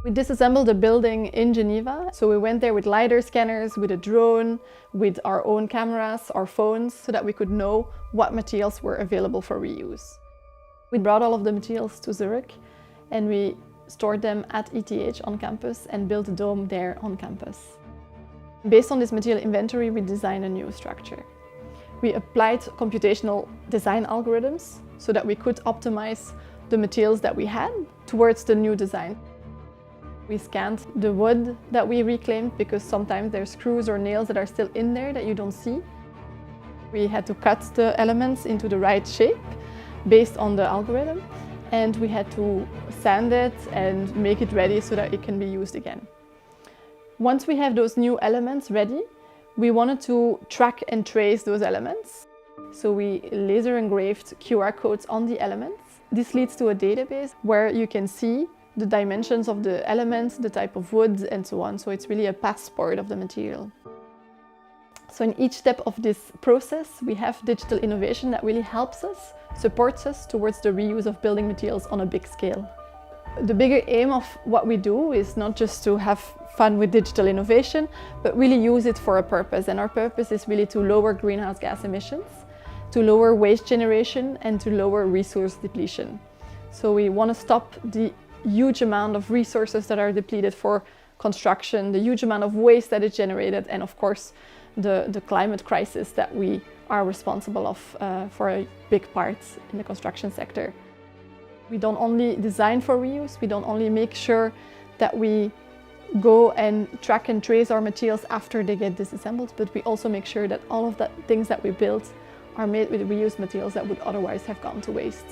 We disassembled a building in Geneva. So we went there with LiDAR scanners, with a drone, with our own cameras, our phones, so that we could know what materials were available for reuse. We brought all of the materials to Zurich and we stored them at ETH on campus and built a dome there on campus. Based on this material inventory, we designed a new structure. We applied computational design algorithms so that we could optimize the materials that we had towards the new design. We scanned the wood that we reclaimed because sometimes there's screws or nails that are still in there that you don't see. We had to cut the elements into the right shape based on the algorithm, and we had to sand it and make it ready so that it can be used again. Once we have those new elements ready, we wanted to track and trace those elements. So we laser engraved QR codes on the elements. This leads to a database where you can see the dimensions of the elements, the type of wood, and so on. So it's really a passport of the material. So in each step of this process, we have digital innovation that really helps us, supports us towards the reuse of building materials on a big scale. The bigger aim of what we do is not just to have fun with digital innovation, but really use it for a purpose. And our purpose is really to lower greenhouse gas emissions, to lower waste generation, and to lower resource depletion. So we want to stop the huge amount of resources that are depleted for construction, the huge amount of waste that is generated, and of course the climate crisis that we are responsible of for a big part in the construction sector. We don't only design for reuse, we don't only make sure that we go and track and trace our materials after they get disassembled, but we also make sure that all of the things that we build are made with reused materials that would otherwise have gone to waste.